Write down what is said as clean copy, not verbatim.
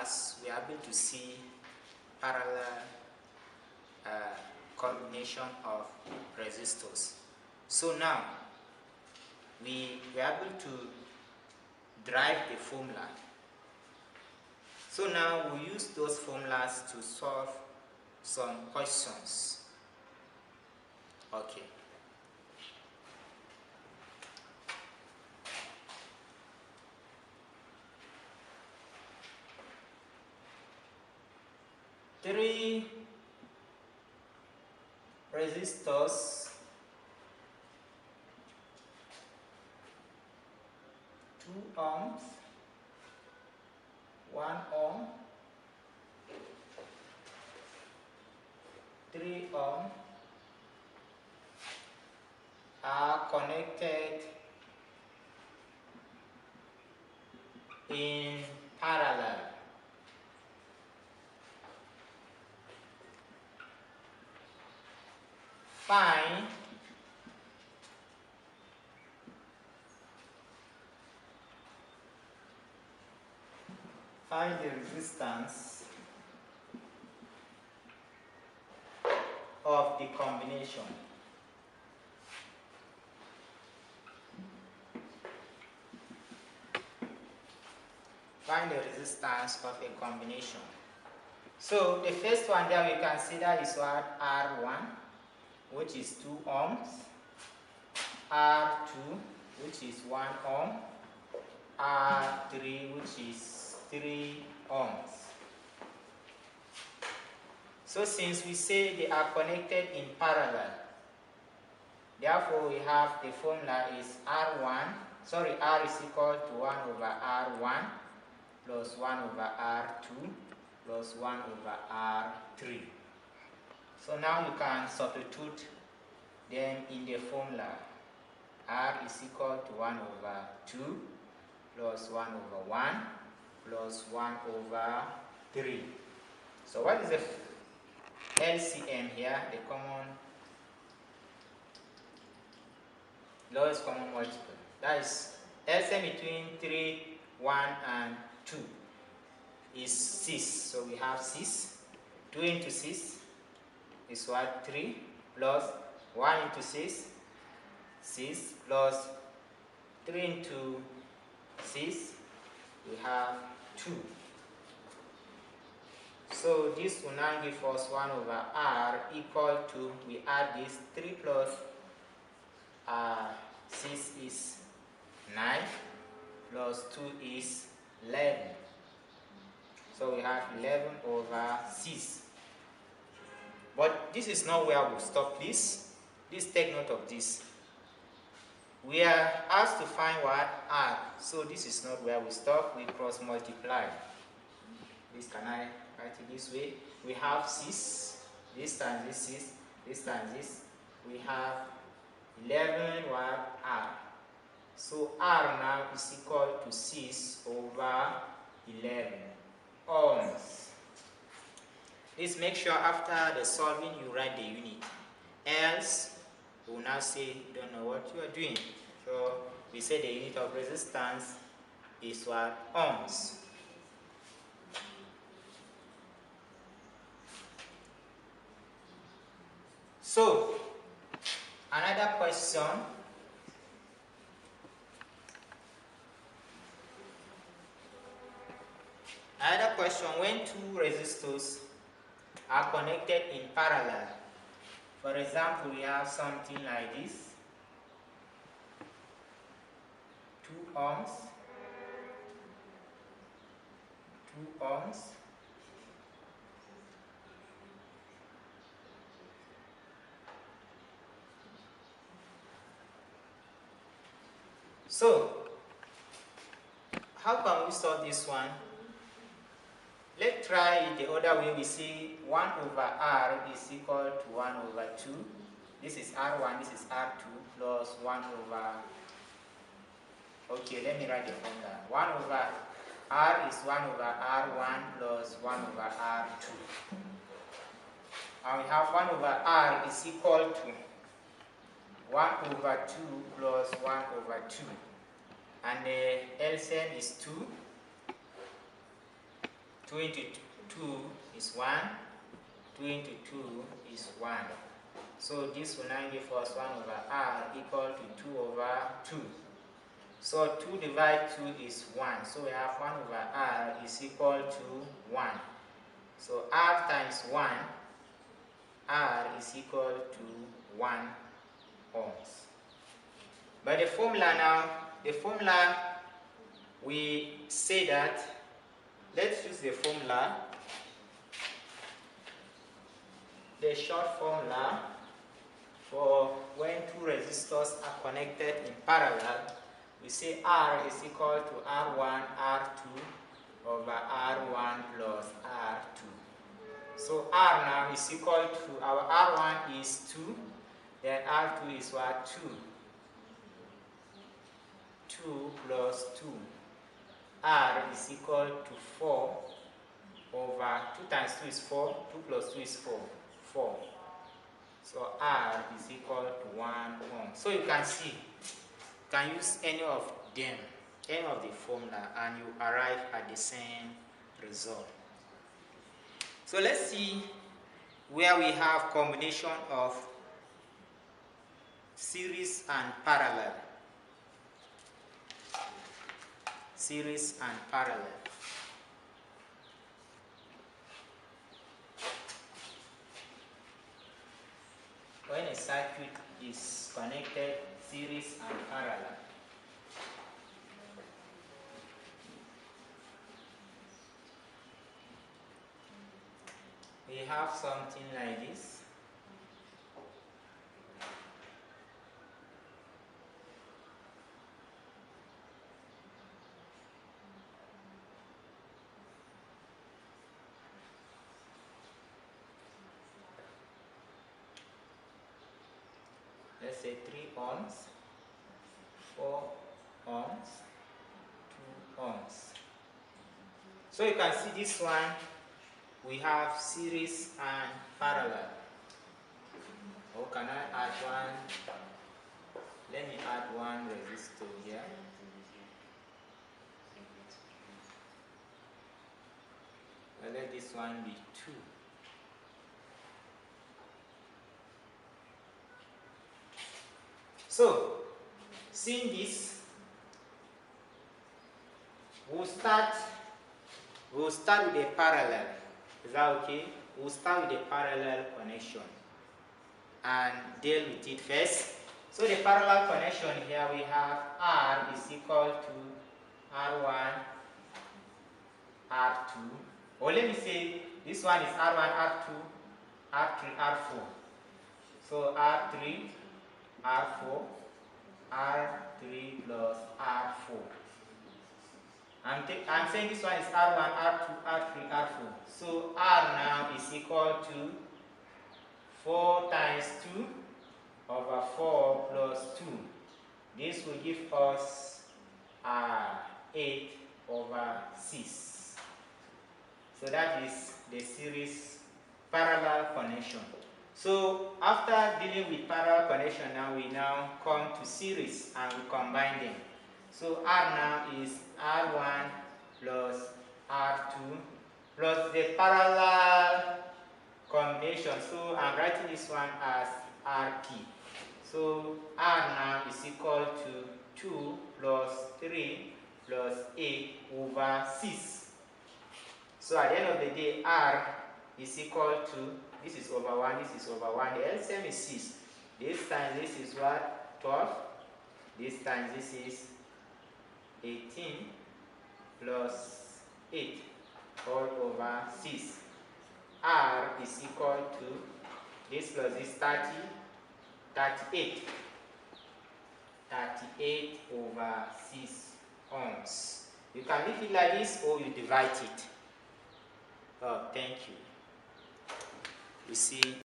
class, we are able to see parallel combination of resistors. So now we were able to derive the formula. So now we use those formulas to solve some questions. Okay. Three resistors, 2 ohms, 1 ohm, 3 ohm are connected in parallel. Find the resistance of the combination. Find the resistance of a combination. So the first one that we consider is what? R1, which is 2 ohms, R2, which is 1 ohm, R3, which is 3 ohms. So since we say they are connected in parallel, therefore we have the formula is R is equal to 1 over R1 plus 1 over R2 plus 1 over R3. So now you can substitute them in the formula. R is equal to 1 over 2 plus 1 over 1 plus 1 over 3. So what is the LCM here? The lowest common multiple. That is LCM between 3, 1 and 2 is 6. So we have 6. 2 into 6 is what? 3 plus 1 into 6, 6 plus 3 into 6, we have 2. So this will now give us 1 over R equal to, we add this, 3 plus 6 is 9 plus 2 is 11. So we have 11 over 6. But this is not where we'll stop, please. Please take note of this. We are asked to find what? R. So this is not where we stop. We cross multiply. This, can I write it this way? We have 6. This times this 6. This times this. We have 11 what? R. So R now is equal to 6 over 11 ohms. Please make sure after the solving you write the unit. Else, we will now say you don't know what you are doing. So we say the unit of resistance is what? Ohms. So another question. When two resistors are connected in parallel. For example, we have something like this. 2 ohms, 2 ohms, so how can we solve this one? Let's try it the other way. We see 1 over R is equal to 1 over 2. This is R1, this is R2 plus 1 over, okay, let me write the formula. 1 over R is 1 over R1 plus 1 over R2. And we have 1 over R is equal to 1 over 2 plus 1 over 2. And the LCM is 2. 2 2 into 2 is 1. 2 into 2 is 1. So this will now give us 1 over R equal to 2 over 2. So 2 divided 2 is 1. So we have 1 over R is equal to 1. So R times 1, R is equal to 1 ohms. But the formula now, we say that, let's use the formula, the short formula for when two resistors are connected in parallel. We say R is equal to R1, R2 over R1 plus R2. So R now is equal to, our R1 is 2, then R2 is what? 2. 2 plus 2. R is equal to 4 over 2 times 2 is 4, 2 plus 2 is 4. 4. So R is equal to 1 ohm. So you can see, you can use any of them, any of the formula, and you arrive at the same result. So let's see where we have combination of series and parallel. Series and parallel. When a circuit is connected series and parallel, we have something like this. Let's say 3 ohms, 4 ohms, 2 ohms. So you can see this one, we have series and parallel. Or can I add one? Let me add one resistor here. I'll let this one be 2. So, seeing this, we'll start with a parallel. Is that okay? We'll start with a parallel connection and deal with it first. So the parallel connection here, we have R is equal to R1, R2. Or let me say this one is R1, R2, R3, R4. So R3, R4, R3 plus R4. I'm saying this one is R1, R2, R3, R4. So R now is equal to 4 times 2 over 4 plus 2. This will give us 8 over 6. So that is the series parallel connection. So after dealing with parallel connection, now we now come to series and we combine them. So R now is R1 plus R2 plus the parallel combination. So I'm writing this one as RP. So R now is equal to 2 plus 3 plus 8 over 6. So at the end of the day, R is equal to, this is over 1, this is over 1. The LCM is 6. This time this is what? 12. This time this is 18 plus 8 all over 6. R is equal to, this plus this 30, 38. 38 over 6 ohms. You can leave it like this or you divide it. Oh, thank you. We see